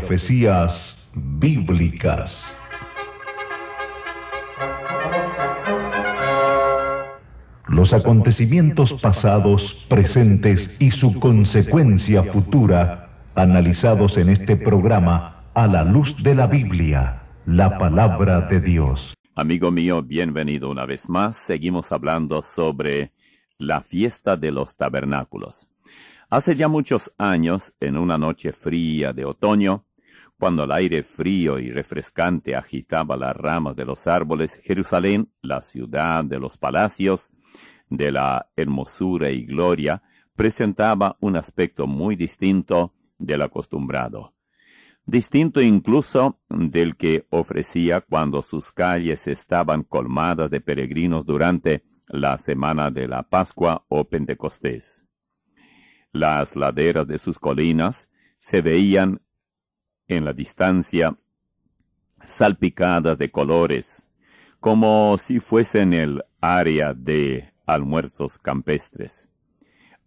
Profecías bíblicas. Los acontecimientos pasados, presentes y su consecuencia futura, analizados en este programa a la luz de la Biblia, la palabra de Dios. Amigo mío, bienvenido una vez más. Seguimos hablando sobre la fiesta de los tabernáculos. Hace ya muchos años, en una noche fría de otoño, cuando el aire frío y refrescante agitaba las ramas de los árboles, Jerusalén, la ciudad de los palacios, de la hermosura y gloria, presentaba un aspecto muy distinto del acostumbrado. Distinto incluso del que ofrecía cuando sus calles estaban colmadas de peregrinos durante la semana de la Pascua o Pentecostés. Las laderas de sus colinas se veían en la distancia salpicadas de colores, como si fuesen el área de almuerzos campestres.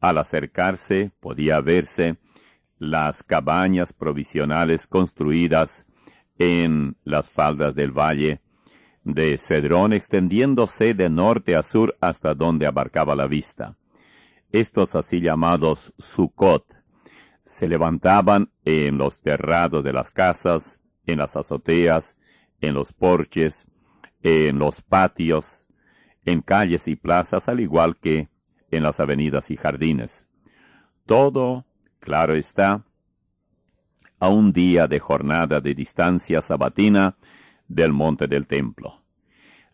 Al acercarse podía verse las cabañas provisionales construidas en las faldas del valle de Cedrón, extendiéndose de norte a sur hasta donde abarcaba la vista. Estos así llamados Sucot se levantaban en los terrados de las casas, en las azoteas, en los porches, en los patios, en calles y plazas, al igual que en las avenidas y jardines. Todo, claro está, a un día de jornada de distancia sabatina del monte del templo.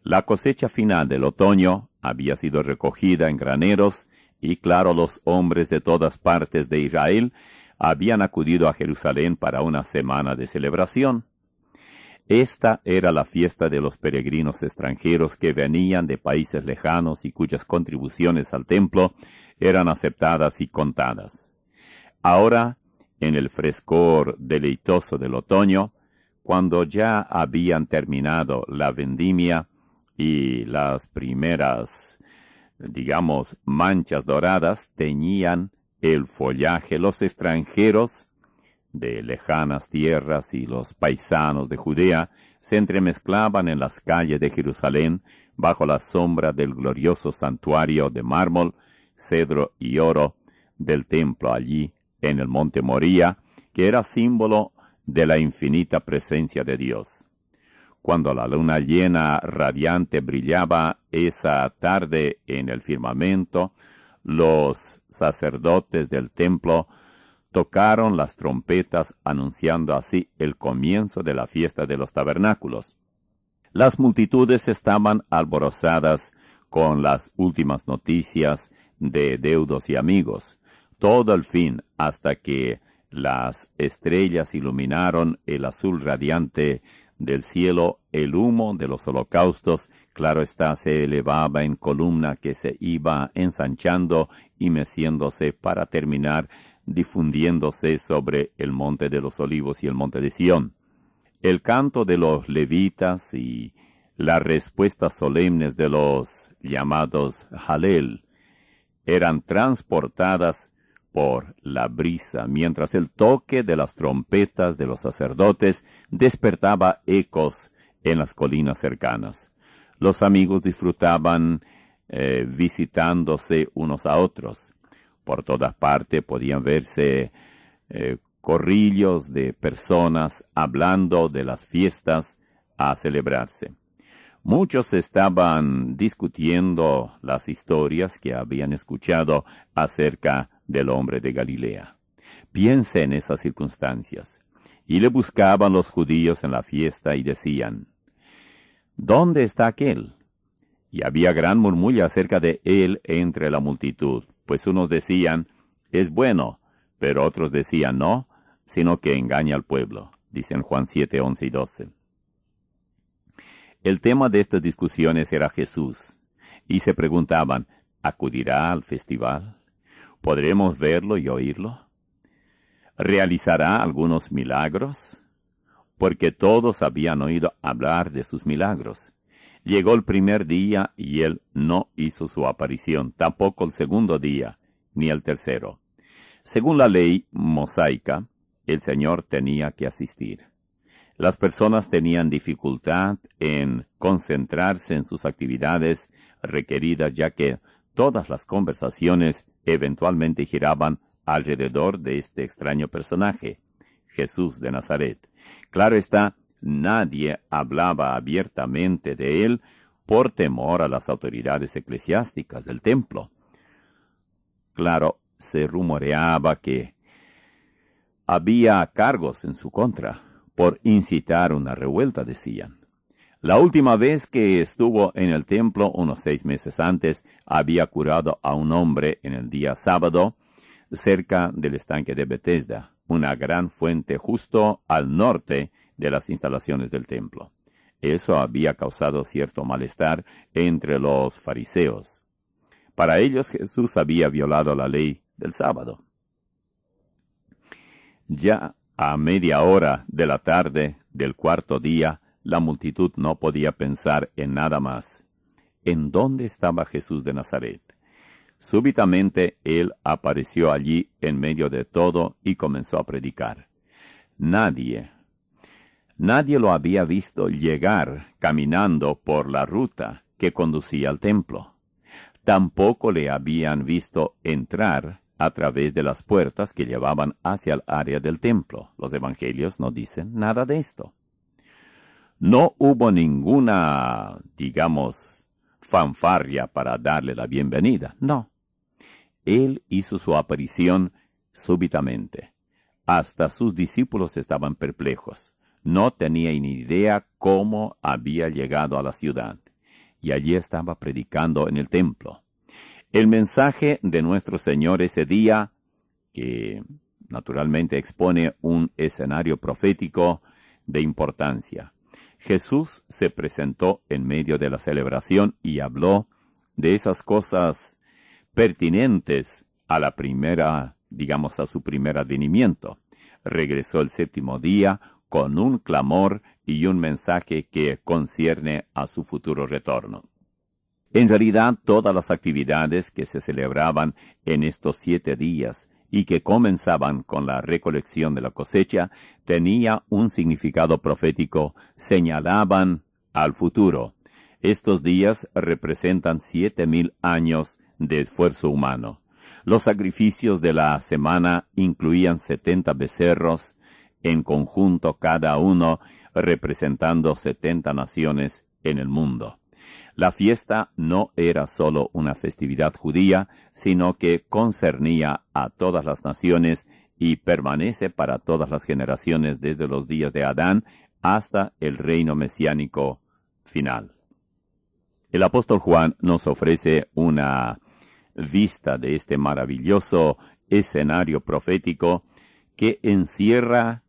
La cosecha final del otoño había sido recogida en graneros, y claro, los hombres de todas partes de Israel habían acudido a Jerusalén para una semana de celebración. Esta era la fiesta de los peregrinos extranjeros que venían de países lejanos y cuyas contribuciones al templo eran aceptadas y contadas. Ahora, en el frescor deleitoso del otoño, cuando ya habían terminado la vendimia y las primeras, manchas doradas teñían el follaje, los extranjeros de lejanas tierras y los paisanos de Judea se entremezclaban en las calles de Jerusalén bajo la sombra del glorioso santuario de mármol, cedro y oro del templo allí en el monte Moría, que era símbolo de la infinita presencia de Dios. Cuando la luna llena radiante brillaba esa tarde en el firmamento, los sacerdotes del templo tocaron las trompetas anunciando así el comienzo de la fiesta de los tabernáculos. Las multitudes estaban alborozadas con las últimas noticias de deudos y amigos. Todo el fin, hasta que las estrellas iluminaron el azul radiante del cielo, el humo de los holocaustos, claro está, se elevaba en columna que se iba ensanchando y meciéndose para terminar difundiéndose sobre el monte de los olivos y el monte de Sión. El canto de los levitas y las respuestas solemnes de los llamados Halel eran transportadas por la brisa, mientras el toque de las trompetas de los sacerdotes despertaba ecos en las colinas cercanas. Los amigos disfrutaban visitándose unos a otros. Por todas partes podían verse corrillos de personas hablando de las fiestas a celebrarse. Muchos estaban discutiendo las historias que habían escuchado acerca del hombre de Galilea. Piense en esas circunstancias. Y le buscaban los judíos en la fiesta y decían, ¿dónde está aquel? Y había gran murmullo acerca de él entre la multitud, pues unos decían, es bueno, pero otros decían, no, sino que engaña al pueblo. Dicen Juan 7, 11 y 12. El tema de estas discusiones era Jesús, y se preguntaban, ¿acudirá al festival? ¿Podremos verlo y oírlo? ¿Realizará algunos milagros? Porque todos habían oído hablar de sus milagros. Llegó el primer día y él no hizo su aparición, tampoco el segundo día, ni el tercero. Según la ley mosaica, el Señor tenía que asistir. Las personas tenían dificultad en concentrarse en sus actividades requeridas, ya que todas las conversaciones eventualmente giraban alrededor de este extraño personaje, Jesús de Nazaret. Claro está, nadie hablaba abiertamente de él por temor a las autoridades eclesiásticas del templo. Claro, se rumoreaba que había cargos en su contra por incitar una revuelta, decían. La última vez que estuvo en el templo, unos 6 meses antes, había curado a un hombre en el día sábado, cerca del estanque de Betesda, una gran fuente justo al norte de las instalaciones del templo. Eso había causado cierto malestar entre los fariseos. Para ellos Jesús había violado la ley del sábado. Ya a media hora de la tarde del cuarto día, la multitud no podía pensar en nada más. ¿En dónde estaba Jesús de Nazaret? Súbitamente él apareció allí en medio de todo y comenzó a predicar. Nadie lo había visto llegar caminando por la ruta que conducía al templo. Tampoco le habían visto entrar a través de las puertas que llevaban hacia el área del templo. Los evangelios no dicen nada de esto. No hubo ninguna, fanfarria para darle la bienvenida. No. Él hizo su aparición súbitamente. Hasta sus discípulos estaban perplejos. No tenían ni idea cómo había llegado a la ciudad. Y allí estaba predicando en el templo. El mensaje de nuestro Señor ese día, que naturalmente expone un escenario profético de importancia. Jesús se presentó en medio de la celebración y habló de esas cosas pertinentes a la primera, a su primer advenimiento. Regresó el 7º día con un clamor y un mensaje que concierne a su futuro retorno. En realidad, todas las actividades que se celebraban en estos 7 días y que comenzaban con la recolección de la cosecha, tenía un significado profético, señalaban al futuro. Estos días representan 7,000 años de esfuerzo humano. Los sacrificios de la semana incluían 70 becerros, en conjunto cada uno representando 70 naciones en el mundo. La fiesta no era sólo una festividad judía, sino que concernía a todas las naciones y permanece para todas las generaciones desde los días de Adán hasta el reino mesiánico final. El apóstol Juan nos ofrece una vista de este maravilloso escenario profético que encierra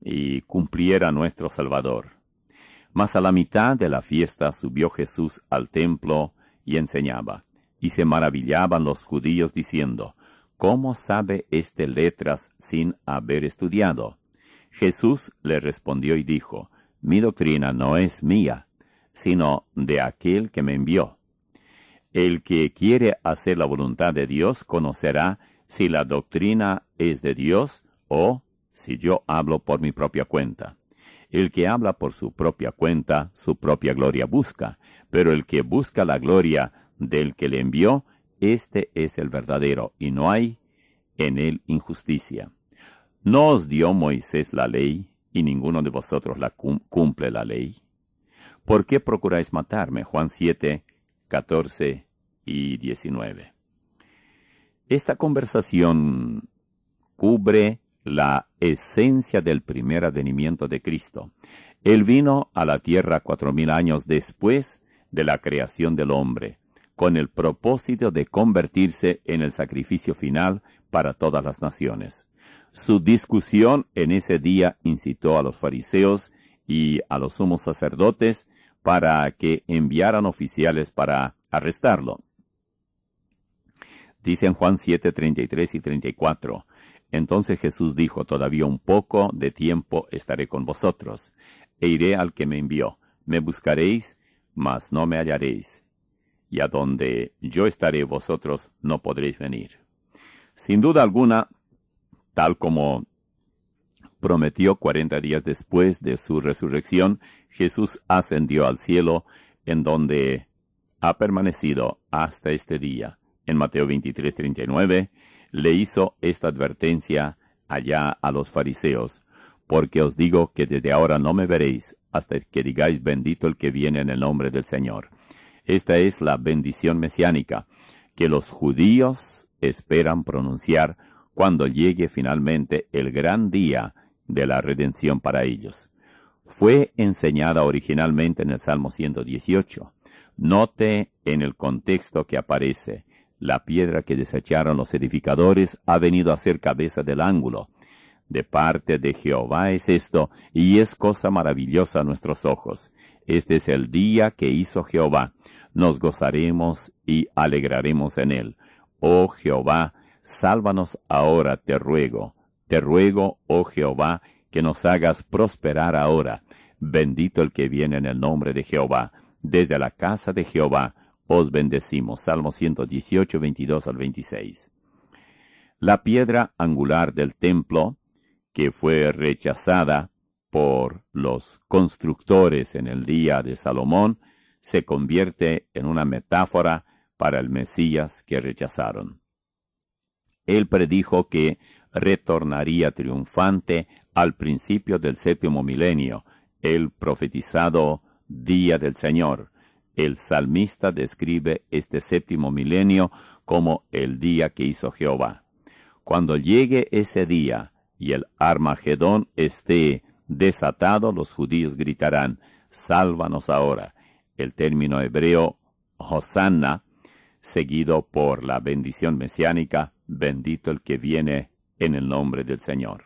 y cumpliera nuestro Salvador. Mas a la mitad de la fiesta subió Jesús al templo y enseñaba, y se maravillaban los judíos diciendo, ¿cómo sabe este letras sin haber estudiado? Jesús le respondió y dijo, mi doctrina no es mía, sino de aquel que me envió. El que quiere hacer la voluntad de Dios conocerá si la doctrina es de Dios o si yo hablo por mi propia cuenta. El que habla por su propia cuenta, su propia gloria busca, pero el que busca la gloria del que le envió, este es el verdadero, y no hay en él injusticia. ¿No os dio Moisés la ley, y ninguno de vosotros la cumple la ley? ¿Por qué procuráis matarme? Juan 7, 14 y 19. Esta conversación cubre la esencia del primer advenimiento de Cristo. Él vino a la tierra 4,000 años después de la creación del hombre, con el propósito de convertirse en el sacrificio final para todas las naciones. Su discusión en ese día incitó a los fariseos y a los sumos sacerdotes para que enviaran oficiales para arrestarlo. Dice en Juan 7, 33 y 34, entonces Jesús dijo, todavía un poco de tiempo estaré con vosotros, e iré al que me envió. Me buscaréis, mas no me hallaréis, y a donde yo estaré vosotros no podréis venir. Sin duda alguna, tal como prometió 40 días después de su resurrección, Jesús ascendió al cielo, en donde ha permanecido hasta este día. En Mateo 23:39 le hizo esta advertencia allá a los fariseos: porque os digo que desde ahora no me veréis hasta que digáis bendito el que viene en el nombre del Señor. Esta es la bendición mesiánica que los judíos esperan pronunciar cuando llegue finalmente el gran día de la redención para ellos. Fue enseñada originalmente en el Salmo 118. Note en el contexto que aparece: la piedra que desecharon los edificadores ha venido a ser cabeza del ángulo. De parte de Jehová es esto, y es cosa maravillosa a nuestros ojos. Este es el día que hizo Jehová. Nos gozaremos y alegraremos en él. Oh Jehová, sálvanos ahora, te ruego, oh Jehová, que nos hagas prosperar ahora. Bendito el que viene en el nombre de Jehová. Desde la casa de Jehová os bendecimos. Salmo 118, 22 al 26. La piedra angular del templo, que fue rechazada por los constructores en el día de Salomón, se convierte en una metáfora para el Mesías que rechazaron. Él predijo que retornaría triunfante al principio del 7º milenio, el profetizado día del Señor. El salmista describe este 7º milenio como el día que hizo Jehová. Cuando llegue ese día y el Armagedón esté desatado, los judíos gritarán: sálvanos ahora. El término hebreo Hosanna, seguido por la bendición mesiánica: bendito el que viene en el nombre del Señor.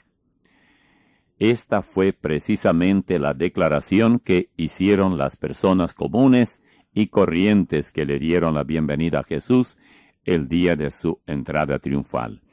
Esta fue precisamente la declaración que hicieron las personas comunes y corrientes que le dieron la bienvenida a Jesús el día de su entrada triunfal.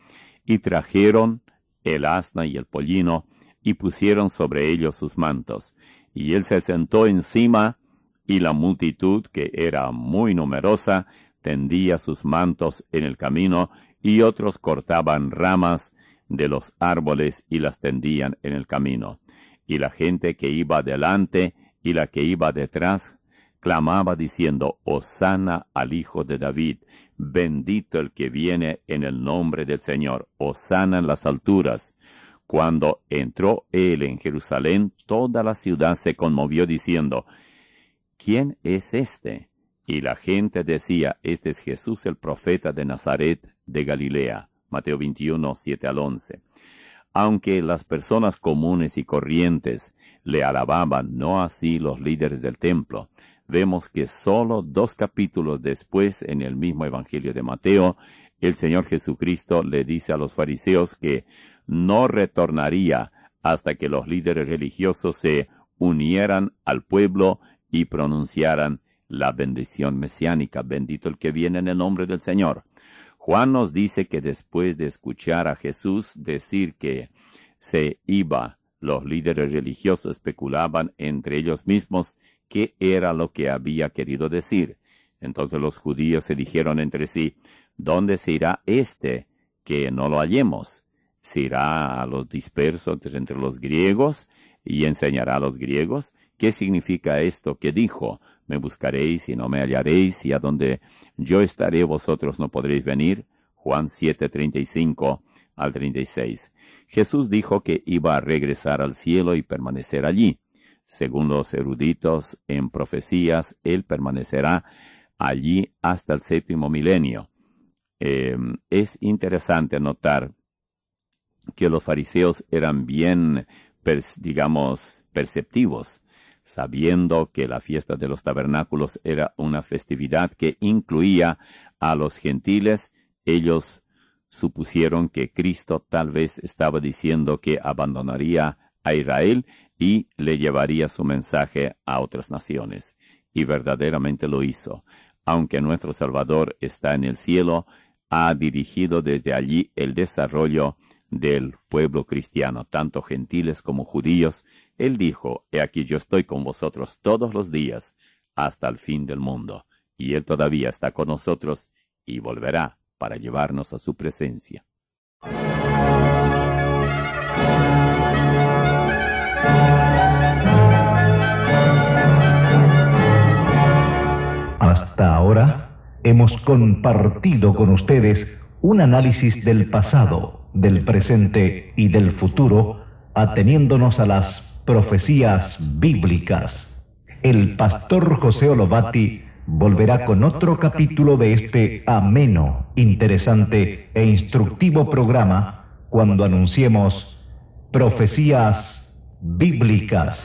Y trajeron el asna y el pollino, y pusieron sobre ellos sus mantos. Y él se sentó encima, y la multitud, que era muy numerosa, tendía sus mantos en el camino, y otros cortaban ramas de los árboles y las tendían en el camino. Y la gente que iba delante y la que iba detrás clamaba diciendo: Hosana al Hijo de David, bendito el que viene en el nombre del Señor, Hosana en las alturas. Cuando entró él en Jerusalén, toda la ciudad se conmovió diciendo: ¿quién es este? Y la gente decía: este es Jesús el profeta de Nazaret de Galilea. Mateo 21, 7 al 11. Aunque las personas comunes y corrientes le alababan, no así los líderes del templo. Vemos que solo 2 capítulos después, en el mismo Evangelio de Mateo, el Señor Jesucristo le dice a los fariseos que no retornaría hasta que los líderes religiosos se unieran al pueblo y pronunciaran la bendición mesiánica: bendito el que viene en el nombre del Señor. Juan nos dice que después de escuchar a Jesús decir que se iba, los líderes religiosos especulaban entre ellos mismos qué era lo que había querido decir. Entonces los judíos se dijeron entre sí: ¿dónde se irá este que no lo hallemos? ¿Se irá a los dispersos entre los griegos y enseñará a los griegos? ¿Qué significa esto que dijo? Me buscaréis y no me hallaréis, y a donde yo estaré vosotros no podréis venir. Juan 7:35 al 36. Jesús dijo que iba a regresar al cielo y permanecer allí. Según los eruditos en profecías, él permanecerá allí hasta el 7º milenio. Es interesante notar que los fariseos eran bien, perceptivos, sabiendo que la fiesta de los tabernáculos era una festividad que incluía a los gentiles. Ellos supusieron que Cristo tal vez estaba diciendo que abandonaría a Israel y le llevaría su mensaje a otras naciones. Y verdaderamente lo hizo. Aunque nuestro Salvador está en el cielo, ha dirigido desde allí el desarrollo del pueblo cristiano, tanto gentiles como judíos. Él dijo: he aquí yo estoy con vosotros todos los días hasta el fin del mundo. Y Él todavía está con nosotros y volverá para llevarnos a su presencia. ahora hemos compartido con ustedes un análisis del pasado, del presente y del futuro, ateniéndonos a las profecías bíblicas. El pastor José Olobati volverá con otro capítulo de este ameno, interesante e instructivo programa cuando anunciemos Profecías Bíblicas.